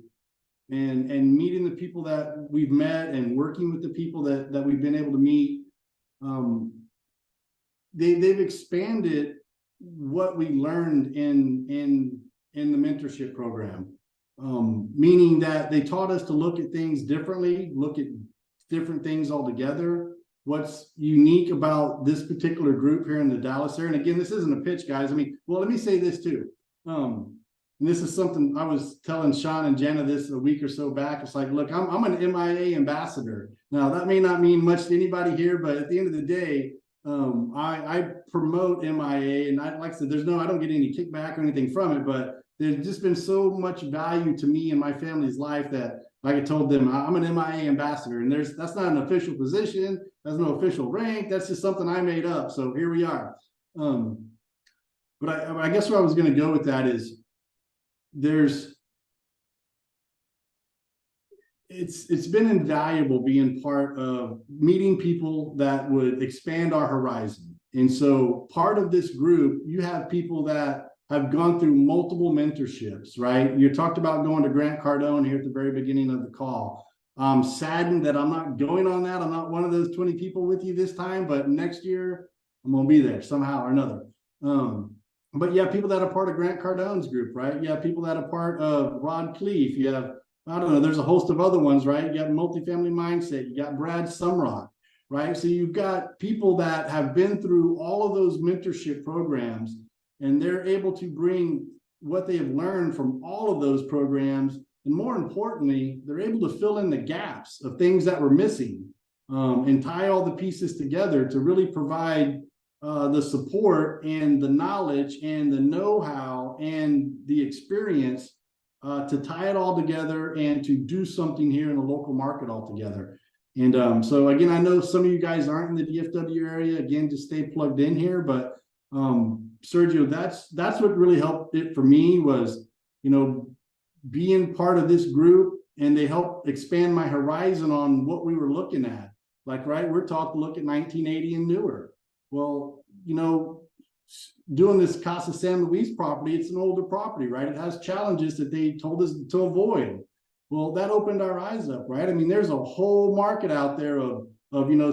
and meeting the people that we've met and working with the people that we've been able to meet, they've expanded what we learned in the mentorship program, meaning that they taught us to look at things differently, look at different things altogether. What's unique about this particular group here in the Dallas area, and again, this isn't a pitch, guys. I mean, well, let me say this too. And this is something I was telling Sean and Jenna this a week or so back. It's like, look, I'm an MIA ambassador. Now, that may not mean much to anybody here, but at the end of the day, I promote MIA, and like I said, I don't get any kickback or anything from it, but there's just been so much value to me and my family's life that, like I told them, I'm an MIA ambassador, and that's not an official position. That's no official rank. That's just something I made up. So here we are. But I guess where I was going to go with that is it's been invaluable being part of meeting people that would expand our horizon. And so part of this group, you have people that have gone through multiple mentorships, right? You talked about going to Grant Cardone here at the very beginning of the call. I'm saddened that I'm not going on that. I'm not one of those 20 people with you this time, but next year I'm going to be there somehow or another. But yeah, people that are part of Grant Cardone's group, right? You have people that are part of Rod Cleef. You have, I don't know, there's a host of other ones, right? You got Multifamily Mindset. You got Brad Sumrock, right? So you've got people that have been through all of those mentorship programs, and they're able to bring what they have learned from all of those programs. And more importantly, they're able to fill in the gaps of things that were missing, and tie all the pieces together to really provide the support and the knowledge and the know-how and the experience to tie it all together and to do something here in the local market altogether. And so again, I know some of you guys aren't in the DFW area. Again, just stay plugged in here. But Sergio, that's what really helped it for me was, being part of this group, and they helped expand my horizon on what we were looking at. Like, right, we're taught to look at 1980 and newer. Well, doing this Casa San Luis property, it's an older property, right? It has challenges that they told us to avoid. Well, that opened our eyes up, right? I mean, there's a whole market out there of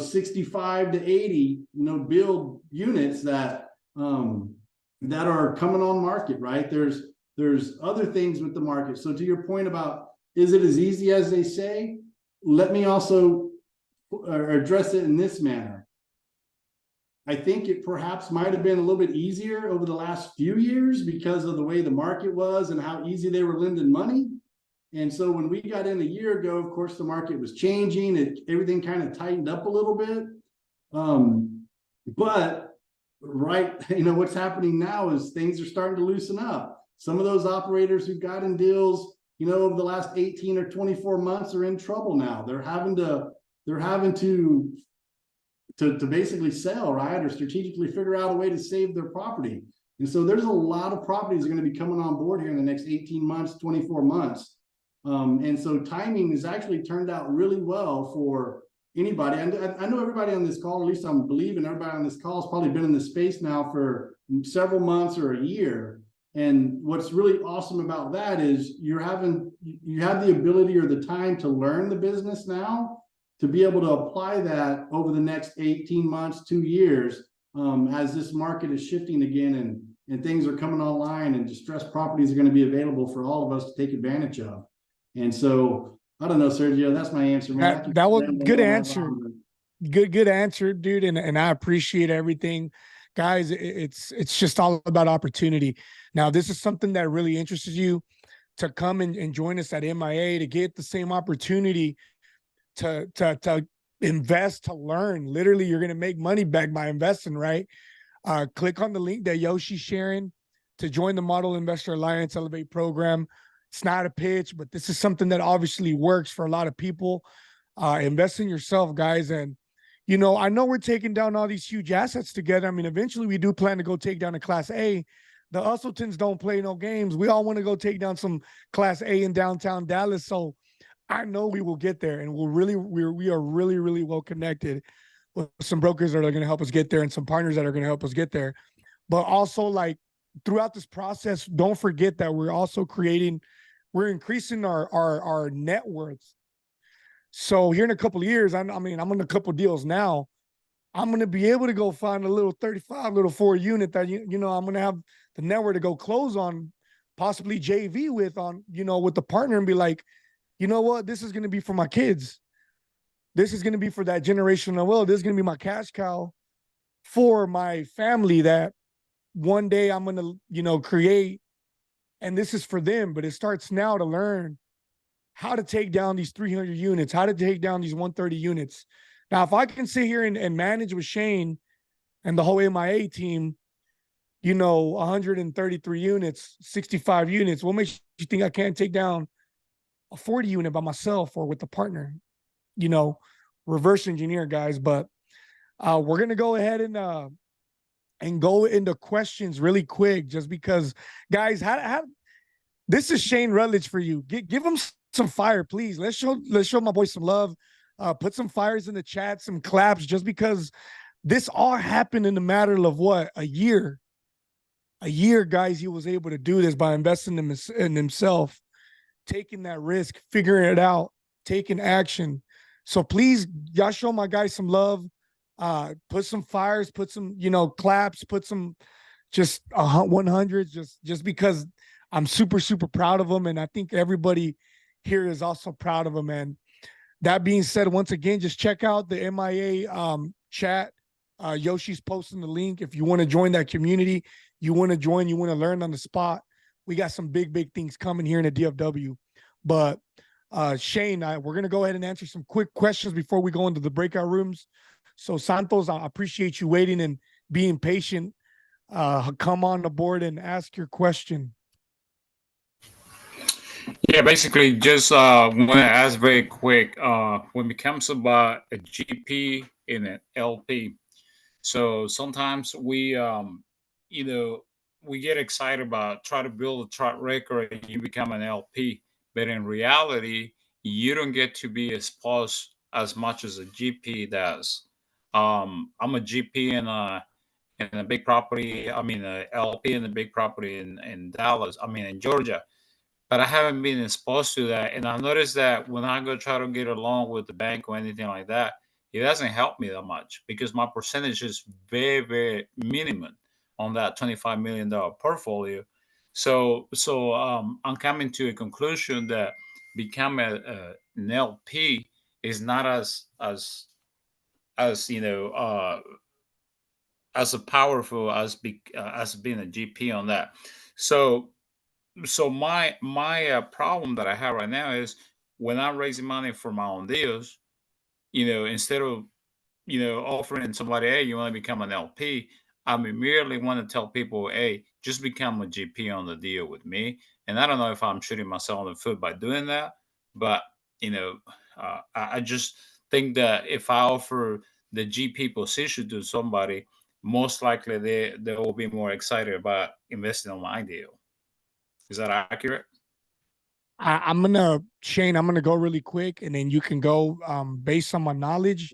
65 to 80, build units that are coming on market, right? There's other things with the market. So to your point about, is it as easy as they say? Let me also address it in this manner. I think it perhaps might have been a little bit easier over the last few years because of the way the market was and how easy they were lending money. And so when we got in a year ago, of course, the market was changing. Everything kind of tightened up a little bit. But right, what's happening now is things are starting to loosen up. Some of those operators who got in deals, over the last 18 or 24 months are in trouble now. They're having to basically sell, right, or strategically figure out a way to save their property. And so there's a lot of properties that are going to be coming on board here in the next 18 months, 24 months. And so timing has actually turned out really well for anybody, and I know everybody on this call, at least I'm believing everybody on this call has probably been in this space now for several months or a year. And what's really awesome about that is you have the ability or the time to learn the business now, to be able to apply that over the next 18 months, 2 years, as this market is shifting again and things are coming online and distressed properties are going to be available for all of us to take advantage of. And so I don't know, Sergio, that's my answer, man. That was good answer. Good answer, dude. And I appreciate everything. Guys, it's just all about opportunity. Now, this is something that really interests you, to come and join us at MIA, to get the same opportunity to invest, to learn. Literally, you're gonna make money back by investing, right? Click on the link that Yoshi's sharing to join the Model Investor Alliance Elevate program. It's not a pitch, but this is something that obviously works for a lot of people. Invest in yourself, guys. And, I know we're taking down all these huge assets together. I mean, eventually we do plan to go take down a Class A. The Usseltons don't play no games. We all want to go take down some Class A in downtown Dallas. So I know we will get there, and we are really, really well connected with some brokers that are going to help us get there and some partners that are going to help us get there. But also, like, throughout this process, don't forget that we're increasing our net worth. So here in a couple of years, I'm in a couple of deals now. I'm going to be able to go find a little 35, little 4 unit that, I'm going to have the network to go close on, possibly JV with with the partner, and be like, you know what, this is going to be for my kids. This is going to be for that generational wealth. This is going to be my cash cow for my family that one day I'm going to, create. And this is for them, but it starts now to learn how to take down these 300 units, how to take down these 130 units. Now, if I can sit here and manage with Shane and the whole MIA team, 133 units, 65 units, what makes you think I can't take down a 40 unit by myself or with a partner? Reverse engineer, guys. But we're going to go ahead and go into questions really quick, just because, guys, how this is Shane Rutledge for you. Give him some fire, please. Let's show my boy some love. Put some fires in the chat, some claps, just because this all happened in a matter of what, a year. A year, guys. He was able to do this by investing in himself, taking that risk, figuring it out, taking action. So please, y'all show my guy some love. Put some fires, put some, claps, put some just 100s, just because I'm super, super proud of him. And I think everybody here is also proud of him. And that being said, once again, just check out the MIA chat. Yoshi's posting the link. If you want to join that community, you want to learn on the spot, we got some big, big things coming here in the DFW. But Shane, we're going to go ahead and answer some quick questions before we go into the breakout rooms. So Santos, I appreciate you waiting and being patient. Come on the board and ask your question. Yeah, basically just want to ask very quick, when it comes about a GP and an LP. So sometimes we we get excited about try to build a track record and you become an LP, but in reality, you don't get to be exposed as much as a GP does. I'm a GP in a big property. I mean, a LP in a big property in Dallas. I mean, in Georgia, but I haven't been exposed to that. And I noticed that when I go try to get along with the bank or anything like that, it doesn't help me that much because my percentage is very, very minimum on that $25 million portfolio. So I'm coming to a conclusion that become an LP is not as as powerful as being a GP on that. So my problem that I have right now is when I'm raising money for my own deals, instead of offering somebody, hey, you want to become an LP, I immediately want to tell people, hey, just become a GP on the deal with me. And I don't know if I'm shooting myself in the foot by doing that, but I just think that if I offer the GP position to somebody, most likely they will be more excited about investing on my deal. Is that accurate? Shane, I'm gonna go really quick, and then you can go based on my knowledge.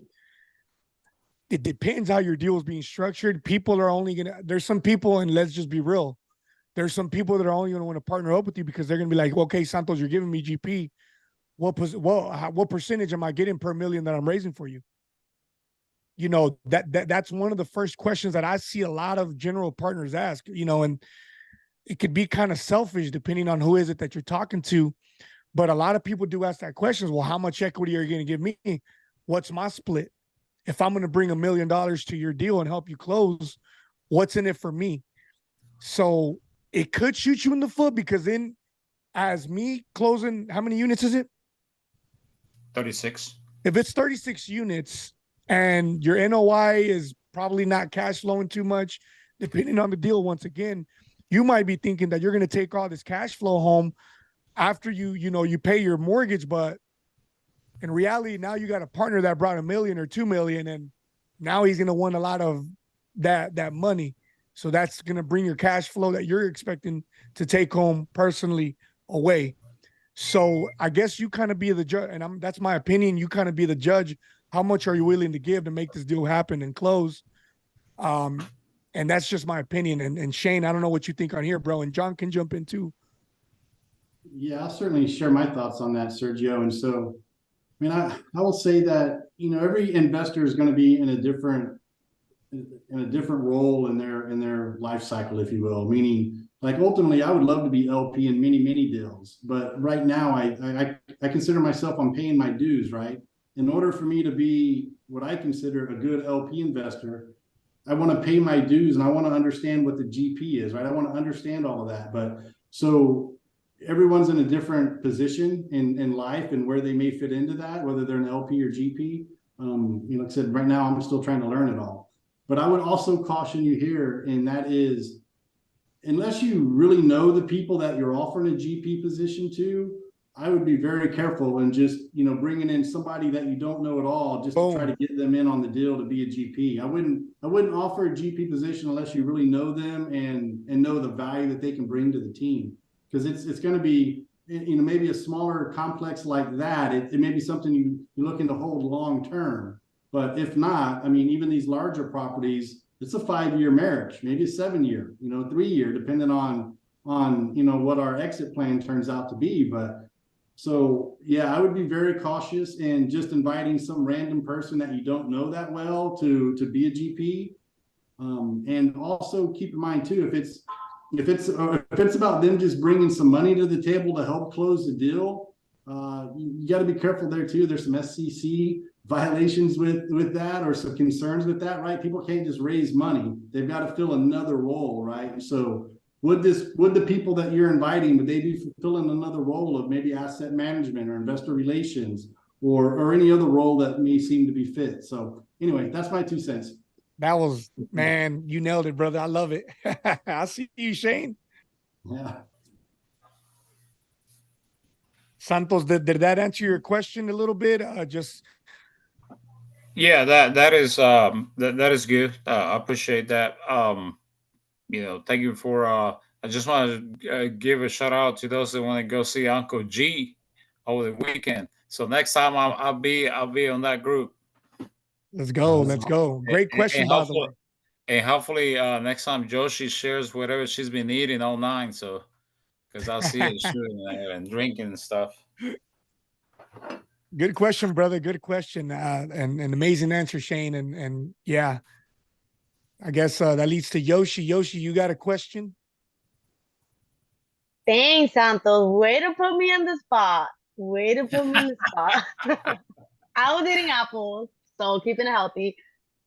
It depends how your deal is being structured. People are only there's some people, and let's just be real. There's some people that are only gonna want to partner up with you because they're gonna be like, okay, Santos, you're giving me GP. What percentage am I getting per million that I'm raising for you? You know, that's one of the first questions that I see a lot of general partners ask, you know, and it could be kind of selfish depending on who is it that you're talking to. But a lot of people do ask that question. Well, how much equity are you going to give me? What's my split? If I'm going to bring $1 million to your deal and help you close, what's in it for me? So it could shoot you in the foot, because then as me closing, how many units is it? 36. If it's 36 units and your NOI is probably not cash flowing too much, depending on the deal, once again, you might be thinking that you're going to take all this cash flow home after you pay your mortgage, but in reality, now you got a partner that brought $1 million or $2 million, and now he's going to want a lot of that money. So that's going to bring your cash flow that you're expecting to take home personally away. So I guess you kind of be the judge, and that's my opinion. You kind of be the judge. How much are you willing to give to make this deal happen and close? And that's just my opinion. And Shane, I don't know what you think on here, bro. And John can jump in too. Yeah, I'll certainly share my thoughts on that, Sergio. And so, I mean, I will say that, every investor is going to be in a different role in their life cycle, if you will. Meaning, like, ultimately, I would love to be LP in many deals, but right now, I consider myself, I'm paying my dues, right? In order for me to be what I consider a good LP investor, I want to pay my dues and I want to understand what the GP is, right? I want to understand all of that. But so everyone's in a different position in life and where they may fit into that, whether they're an LP or GP. Like I said, right now I'm still trying to learn it all. But I would also caution you here, and that is, unless you really know the people that you're offering a GP position to, I would be very careful and just, bringing in somebody that you don't know at all just to try to get them in on the deal to be a GP. I wouldn't offer a GP position unless you really know them and know the value that they can bring to the team. Because it's going to be, maybe a smaller complex like that. It may be something you're looking to hold long term. But if not, I mean, even these larger properties, it's a 5-year marriage, maybe a 7-year, 3-year, depending on what our exit plan turns out to be. But so, yeah, I would be very cautious in just inviting some random person that you don't know that well to be a GP. And also keep in mind too, if it's about them just bringing some money to the table to help close the deal, you got to be careful there too. There's some SEC violations with that, or some concerns with that, right? People can't just raise money. They've got to fill another role, right? So would the people that you're inviting, would they be fulfilling another role of maybe asset management or investor relations or any other role that may seem to be fit? So anyway, that's my 2 cents. That was, man, you nailed it, brother. I love it. I see you, Shane. Yeah. Santos, did that answer your question a little bit? Yeah, that is that is good. I appreciate that. Thank you for. I just want to give a shout out to those that want to go see Uncle G over the weekend. So next time I'll be on that group. Let's go. Let's go. Great question, by the way. And hopefully next time Joshi shares whatever she's been eating all night. So because I'll see it shooting there and drinking and stuff. Good question, brother. Good question. And an amazing answer, Shane. And yeah, I guess that leads to Yoshi. Yoshi, you got a question? Thanks, Santos. Way to put me on the spot. Way to put me on the spot. I was eating apples, so keeping it healthy.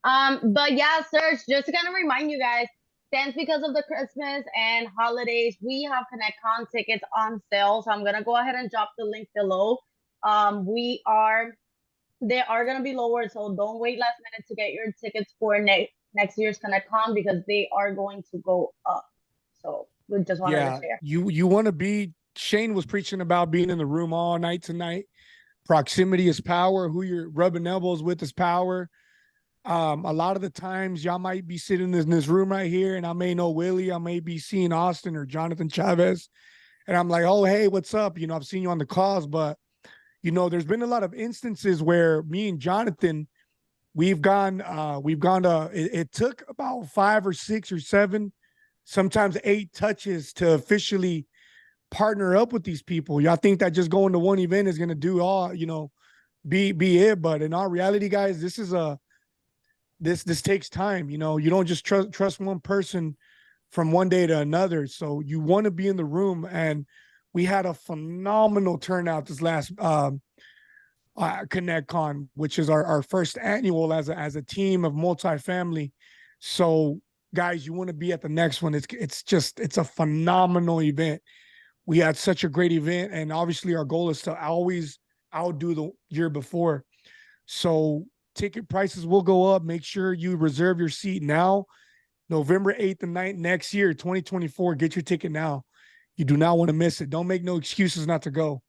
But yeah, Serge, just to kind of remind you guys, since because of the Christmas and holidays, we have ConnectCon tickets on sale. So I'm gonna go ahead and drop the link below. They are gonna be lower, so don't wait last minute to get your tickets for next year's ConnectCon, because they are going to go up. So we just wanted to share. You want to be, Shane was preaching about being in the room all night tonight. Proximity is power. Who you're rubbing elbows with is power. A lot of the times y'all might be sitting in this room right here, and I may know Willie, I may be seeing Austin or Jonathan Chavez, And I'm like, oh, hey, what's up? You know, I've seen you on the calls, but you know, there's been a lot of instances where me and Jonathan, we've gone to it took about 5 or 6 or 7, sometimes 8 touches to officially partner up with these people. Y'all think that just going to one event is gonna do all, you know, be it. But in all reality, guys, this takes time. You know, you don't just trust one person from one day to another. So you want to be in the room. And we had a phenomenal turnout this last ConnectCon, which is our first annual as a team of multifamily. So guys, you want to be at the next one. It's a phenomenal event. We had such a great event, and obviously our goal is to always outdo the year before. So ticket prices will go up. Make sure you reserve your seat now. November 8th and 9th next year, 2024. Get your ticket now. You do not want to miss it. Don't make no excuses not to go.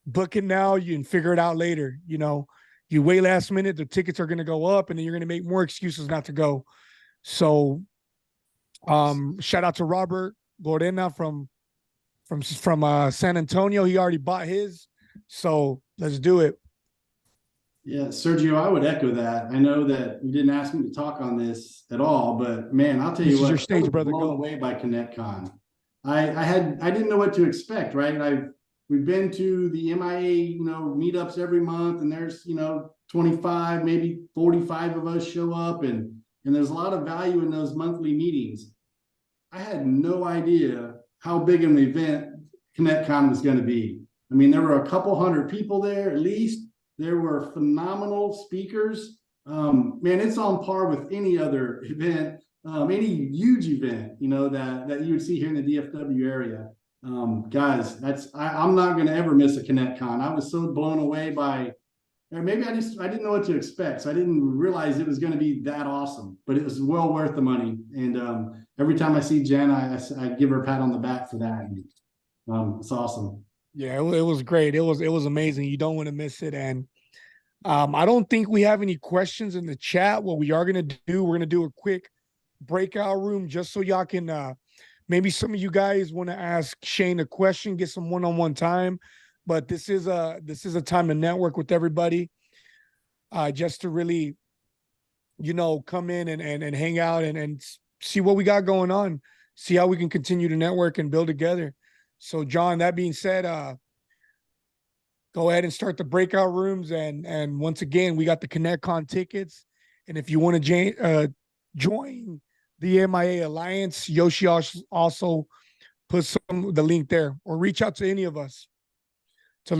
Book it now. You can figure it out later. You know, you wait last minute, the tickets are going to go up, and then you're going to make more excuses not to go. So shout out to Robert Lorena from San Antonio. He already bought his. So let's do it. Yeah, Sergio, I would echo that. I know that you didn't ask me to talk on this at all, but man, I'll tell This you is what, your stage, I was brother. blown Go. away by ConnectCon. I didn't know what to expect, right? We've been to the MIA, you know, meetups every month, and there's, you know, 25, maybe 45 of us show up, and there's a lot of value in those monthly meetings. I had no idea how big an event ConnectCon was going to be. I mean, there were a couple hundred people there at least. There were phenomenal speakers. Man, it's on par with any other event, any huge event, you know, that you would see here in the DFW area. Guys, I'm not going to ever miss a ConnectCon. I was so blown away by, or maybe I didn't know what to expect. So I didn't realize it was going to be that awesome, but it was well worth the money. And every time I see Jen, I give her a pat on the back for that. It's awesome. Yeah, it was great. It was amazing. You don't want to miss it. And I don't think we have any questions in the chat. What we are gonna do, we're gonna do a quick breakout room just so y'all can maybe some of you guys want to ask Shane a question, get some one-on-one time. But this is a time to network with everybody, just to really, you know, come in and hang out and see what we got going on, see how we can continue to network and build together. So, John, that being said, go ahead and start the breakout rooms. And once again, we got the ConnectCon tickets. And if you want to join the MIA Alliance, Yoshi also put the link there, or reach out to any of us.